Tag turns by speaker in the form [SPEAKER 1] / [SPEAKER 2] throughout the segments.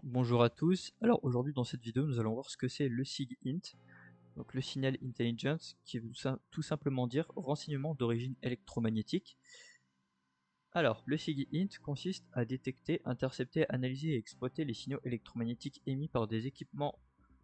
[SPEAKER 1] Bonjour à tous. Alors aujourd'hui dans cette vidéo nous allons voir ce que c'est le SIGINT, donc le Signal Intelligence, qui veut tout simplement dire renseignement d'origine électromagnétique. Alors le SIGINT consiste à détecter, intercepter, analyser et exploiter les signaux électromagnétiques émis par des équipements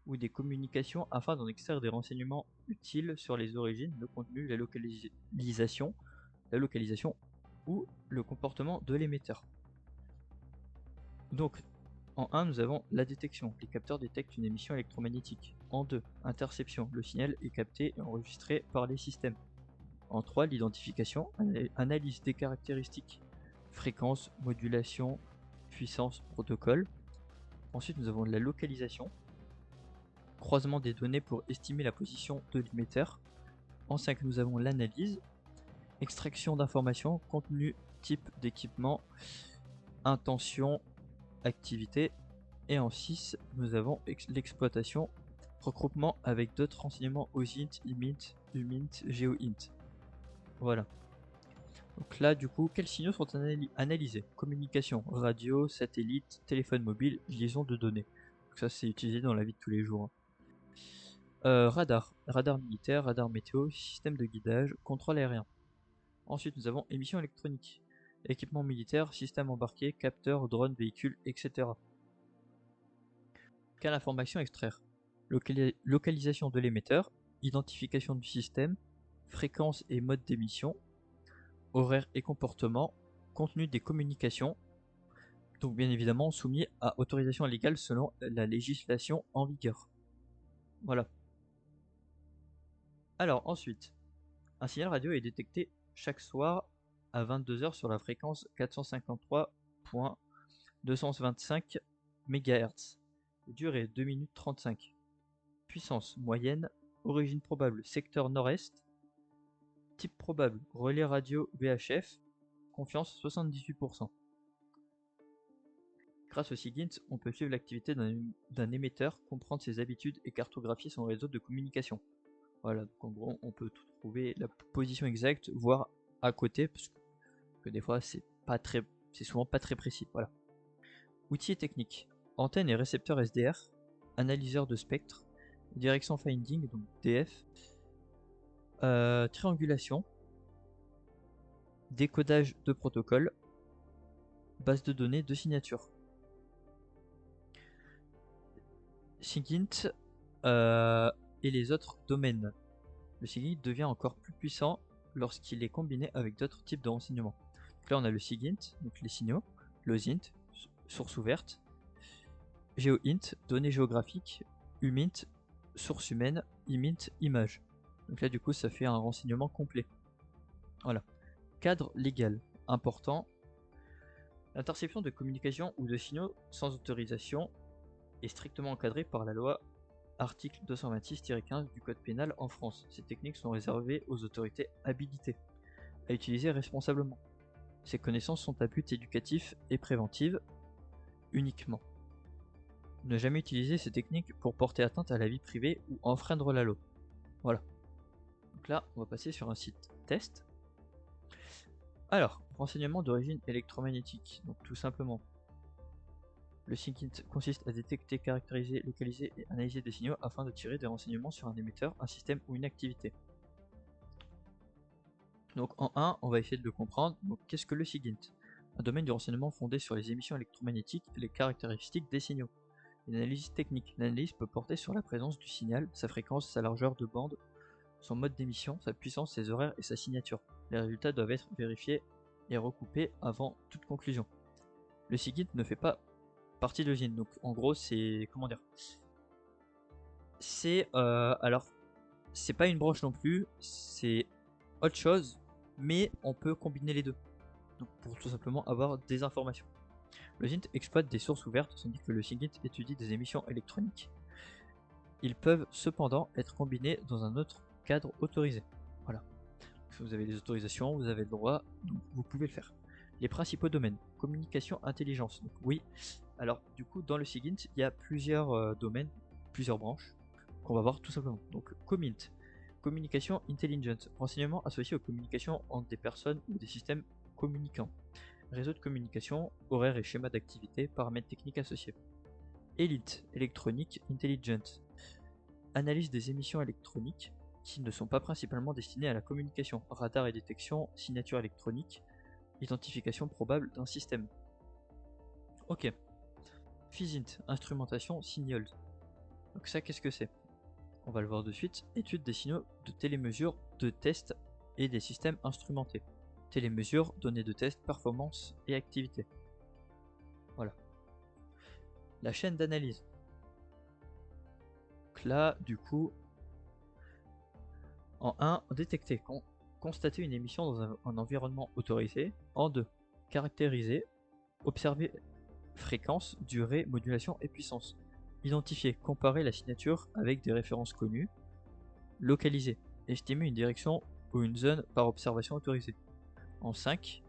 [SPEAKER 1] ou des communications afin d'en extraire des renseignements utiles sur les origines, le contenu, la localisation ou le comportement de l'émetteur. Donc en 1, nous avons la détection. Les capteurs détectent une émission électromagnétique. En 2, interception. Le signal est capté et enregistré par les systèmes. En 3, l'identification. Analyse des caractéristiques. Fréquence, modulation, puissance, protocole. Ensuite, nous avons la localisation. Croisement des données pour estimer la position de l'émetteur. En 5, nous avons l'analyse. Extraction d'informations, contenu, type d'équipement, intention, activité. Et en 6, nous avons l'exploitation, regroupement avec d'autres renseignements OSINT, IMINT, UMINT, GeoINT. Voilà. Donc là, du coup, quels signaux sont analysés? Communication, radio, satellite, téléphone mobile, liaison de données. Donc ça, c'est utilisé dans la vie de tous les jours. Radar, radar militaire, radar météo, système de guidage, contrôle aérien. Ensuite, nous avons émissions électroniques, équipement militaire, système embarqué, capteur, drone, véhicule, etc. Quelle information extraire? Localisation de l'émetteur, identification du système, fréquence et mode d'émission, horaire et comportement, contenu des communications, donc bien évidemment soumis à autorisation légale selon la législation en vigueur. Voilà. Alors ensuite, un signal radio est détecté chaque soir à 22 h sur la fréquence 453.225 MHz. Durée 2 minutes 35. Puissance moyenne, origine probable secteur nord-est, type probable relais radio VHF, confiance 78%. Grâce au SIGINT, on peut suivre l'activité d'un émetteur, comprendre ses habitudes et cartographier son réseau de communication. Voilà, donc en gros, on peut trouver la position exacte, voire à côté, parce que des fois c'est souvent pas très précis. Voilà. Outils et techniques. Antenne et récepteur SDR, analyseur de spectre, direction finding, donc DF, triangulation, décodage de protocole, base de données de signature. SIGINT et les autres domaines. Le SIGINT devient encore plus puissant lorsqu'il est combiné avec d'autres types de renseignements. Donc là on a le SIGINT, donc les signaux, l'OSINT, source ouverte, GeoINT, données géographiques, UMINT, source humaine, IMINT, image. Donc là du coup ça fait un renseignement complet. Voilà. Cadre légal important. L'interception de communications ou de signaux sans autorisation est strictement encadrée par la loi article 226-15 du code pénal en France. Ces techniques sont réservées aux autorités habilitées à utiliser responsablement. Ces connaissances sont à but éducatif et préventif uniquement. Ne jamais utiliser ces techniques pour porter atteinte à la vie privée ou enfreindre la loi. Voilà. Donc là, on va passer sur un site test. Alors, renseignement d'origine électromagnétique. Donc tout simplement, le SIGINT consiste à détecter, caractériser, localiser et analyser des signaux afin de tirer des renseignements sur un émetteur, un système ou une activité. Donc en 1, on va essayer de le comprendre. Donc qu'est-ce que le SIGINT? Un domaine du renseignement fondé sur les émissions électromagnétiques et les caractéristiques des signaux. Une analyse technique. L'analyse peut porter sur la présence du signal, sa fréquence, sa largeur de bande, son mode d'émission, sa puissance, ses horaires et sa signature. Les résultats doivent être vérifiés et recoupés avant toute conclusion. Le SIGINT ne fait pas partie de l'OSINT. Donc en gros c'est... comment dire? C'est... alors... c'est pas une branche non plus, c'est autre chose, mais on peut combiner les deux. Donc pour tout simplement avoir des informations. Le SIGINT exploite des sources ouvertes, tandis que le SIGINT étudie des émissions électroniques. Ils peuvent cependant être combinés dans un autre cadre autorisé. Voilà. Si vous avez des autorisations, vous avez le droit, donc vous pouvez le faire. Les principaux domaines. Communication, intelligence. Donc oui, alors du coup dans le SIGINT, il y a plusieurs domaines, plusieurs branches, qu'on va voir tout simplement. Donc COMINT, communication intelligent, renseignements associés aux communications entre des personnes ou des systèmes communicants. Réseau de communication, horaires et schémas d'activité, paramètres techniques associés. Elite, Electronic Intelligence. Analyse des émissions électroniques qui ne sont pas principalement destinées à la communication. Radar et détection, signature électronique, identification probable d'un système. Ok. Physint, instrumentation, signals. Donc ça, qu'est-ce que c'est? On va le voir de suite. Étude des signaux de télémesure, de test et des systèmes instrumentés. Télémesure, données de test, performance et activité. Voilà. La chaîne d'analyse. Donc là, du coup, en 1, détecter, constater une émission dans un environnement autorisé. En 2, caractériser, observer fréquence, durée, modulation et puissance. Identifier, comparer la signature avec des références connues. Localiser, estimer une direction ou une zone par observation autorisée. En 5,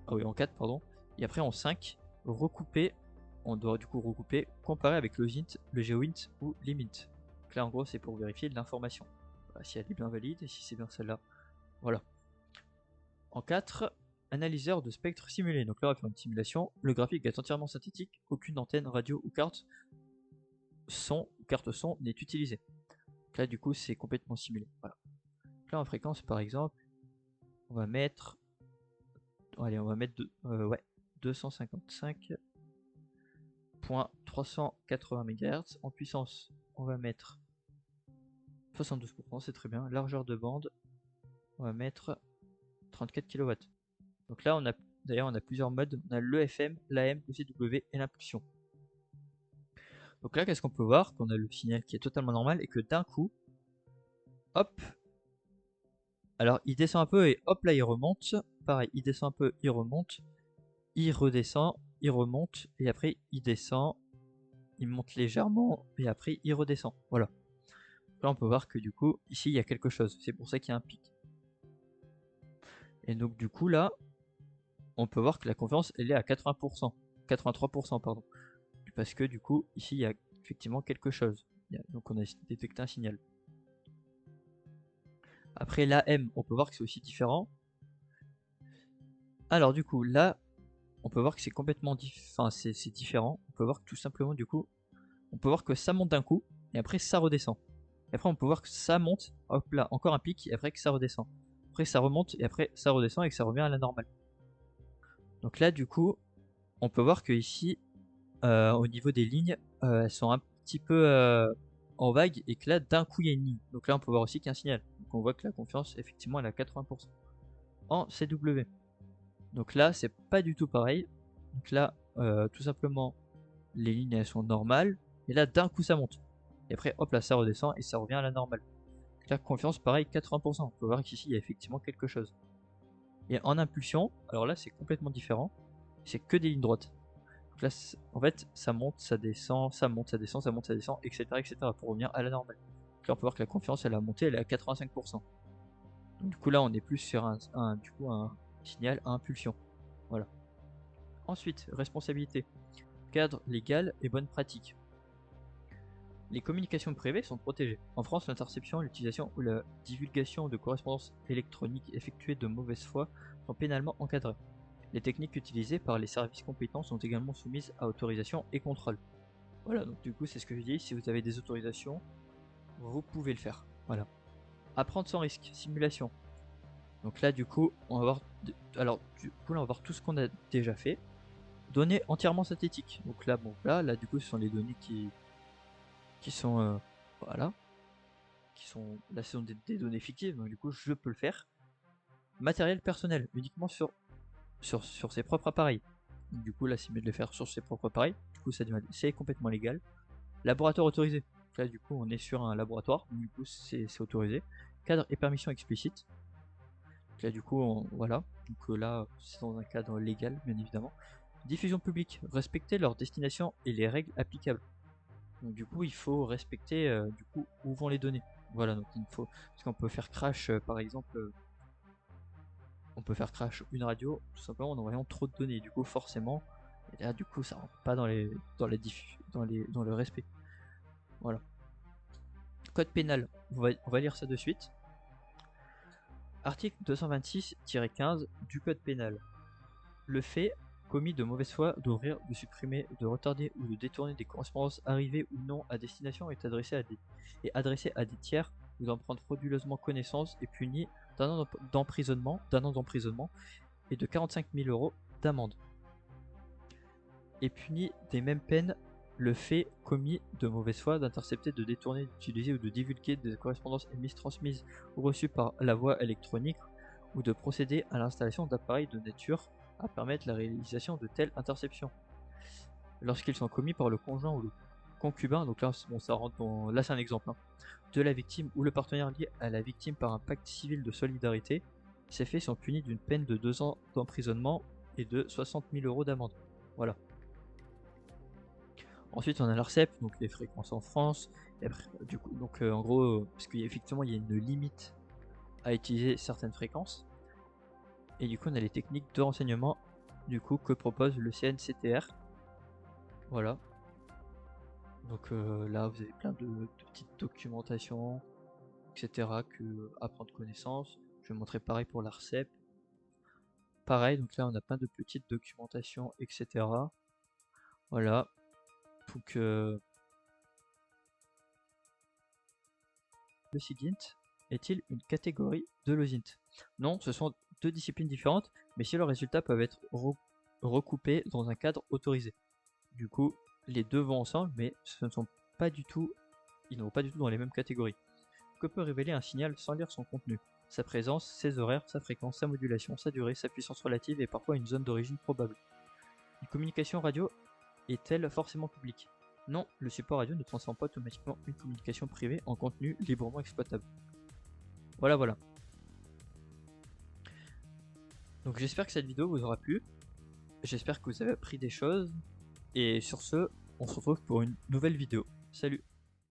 [SPEAKER 1] en 4, pardon. Et après en 5, recouper, on doit du coup recouper, comparer avec le GINT, le GeoINT ou l'IMINT. Donc là en gros c'est pour vérifier l'information. Voilà, si elle est bien valide et si c'est bien celle-là. Voilà. En 4, analyseur de spectre simulé. Donc là on va faire une simulation. Le graphique est entièrement synthétique, aucune antenne, radio ou carte son n'est utilisée. Donc là du coup c'est complètement simulé. Voilà. Donc là en fréquence par exemple, on va mettre. Allez, on va mettre 255.380 MHz. En puissance, on va mettre 72%, c'est très bien. Largeur de bande, on va mettre 34 kW. Donc là, d'ailleurs, on a plusieurs modes. On a l'EFM, l'AM, le CW et l'impulsion. Donc là, qu'est-ce qu'on peut voir? Qu'on a le signal qui est totalement normal et que d'un coup, hop, alors il descend un peu et hop là il remonte. Pareil, il descend un peu, il remonte, il redescend, il remonte et après il descend, il monte légèrement et après il redescend. Voilà. Là on peut voir que du coup ici il y a quelque chose. C'est pour ça qu'il y a un pic. Et donc du coup là on peut voir que la confiance elle est à 80%. 83% pardon. Parce que du coup ici il y a effectivement quelque chose. Donc on a détecté un signal. Après l'AM on peut voir que c'est aussi différent. Alors du coup là on peut voir que c'est complètement c'est différent. On peut voir que tout simplement du coup on peut voir que ça monte d'un coup et après ça redescend. Et après on peut voir que ça monte, hop là, encore un pic et après que ça redescend. Après ça remonte et après ça redescend et que ça revient à la normale. Donc là du coup on peut voir que ici au niveau des lignes elles sont un petit peu en vague et que là d'un coup il y a une ligne. Donc là on peut voir aussi qu'il y a un signal. Donc on voit que la confiance effectivement elle est à 80%. En CW. Donc là c'est pas du tout pareil. Donc là tout simplement les lignes elles sont normales et là d'un coup ça monte. Et après hop là ça redescend et ça revient à la normale. La confiance pareil 80%. On peut voir qu'ici il y a effectivement quelque chose. Et en impulsion, alors là c'est complètement différent. C'est que des lignes droites. Donc là en fait ça monte, ça descend, ça monte, ça descend, ça monte, ça descend, etc. etc. pour revenir à la normale. Donc là on peut voir que la confiance elle a monté, elle est à 85%. Donc du coup là on est plus sur un signal à impulsion. Voilà. Ensuite, responsabilité. Cadre légal et bonne pratique. Les communications privées sont protégées. En France, l'interception, l'utilisation ou la divulgation de correspondances électroniques effectuées de mauvaise foi sont pénalement encadrées. Les techniques utilisées par les services compétents sont également soumises à autorisation et contrôle. Voilà, donc du coup c'est ce que je dis, si vous avez des autorisations, vous pouvez le faire. Voilà. Apprendre sans risque, simulation. Donc là du coup, on va voir on va voir tout ce qu'on a déjà fait. Données entièrement synthétiques. Donc là là du coup ce sont les données qui sont voilà, là ce sont des données fictives, donc du coup je peux le faire. Matériel personnel, uniquement sur ses propres appareils. Donc, du coup là c'est mieux de le faire sur ses propres appareils, du coup c'est complètement légal. Laboratoire autorisé, donc, là du coup on est sur un laboratoire, donc, du coup c'est autorisé. Cadre et permission explicite, donc, là du coup voilà, donc là c'est dans un cadre légal bien évidemment. Diffusion publique, respecter leur destination et les règles applicables. Donc du coup il faut respecter du coup où vont les données. Voilà, donc il faut, parce qu'on peut faire crash par exemple, on peut faire crash une radio tout simplement en envoyant trop de données. Du coup forcément, et là du coup ça rentre pas dans le respect. Voilà. Code pénal, on va lire ça de suite. Article 226-15 du code pénal. Le fait commis de mauvaise foi d'ouvrir, de supprimer, de retarder ou de détourner des correspondances arrivées ou non à destination est adressé à des tiers ou d'en prendre frauduleusement connaissance est puni d'un an d'emprisonnement et de 45 000 € d'amende. Est puni des mêmes peines le fait commis de mauvaise foi d'intercepter, de détourner, d'utiliser ou de divulguer des correspondances émises, transmises ou reçues par la voie électronique ou de procéder à l'installation d'appareils de nature à permettre la réalisation de telles interceptions. Lorsqu'ils sont commis par le conjoint ou le concubin, donc là, bon, ça rentre dans... là c'est un exemple, hein, de la victime ou le partenaire lié à la victime par un pacte civil de solidarité, ces faits sont punis d'une peine de 2 ans d'emprisonnement et de 60 000 € d'amende. Voilà. Ensuite, on a l'ARCEP, donc les fréquences en France. Et après, du coup, donc en gros, parce qu'effectivement, il y a une limite à utiliser certaines fréquences. Et du coup, on a les techniques de renseignement du coup que propose le CNCTR. Voilà. Donc là, vous avez plein de petites documentations, etc. à prendre connaissance. Je vais montrer pareil pour l'ARCEP. Pareil, donc là, on a plein de petites documentations, etc. Voilà. Donc le SIGINT est-il une catégorie de l'OSINT? Non, ce sont deux disciplines différentes, mais si leurs résultats peuvent être recoupés dans un cadre autorisé. Du coup, les deux vont ensemble, mais ce ne sont pas du tout, ils ne vont pas du tout dans les mêmes catégories. Que peut révéler un signal sans lire son contenu? Sa présence, ses horaires, sa fréquence, sa modulation, sa durée, sa puissance relative et parfois une zone d'origine probable. Une communication radio est-elle forcément publique? Non, le support radio ne transforme pas automatiquement une communication privée en contenu librement exploitable. Voilà, voilà. Donc j'espère que cette vidéo vous aura plu. J'espère que vous avez appris des choses. Et sur ce, on se retrouve pour une nouvelle vidéo. Salut!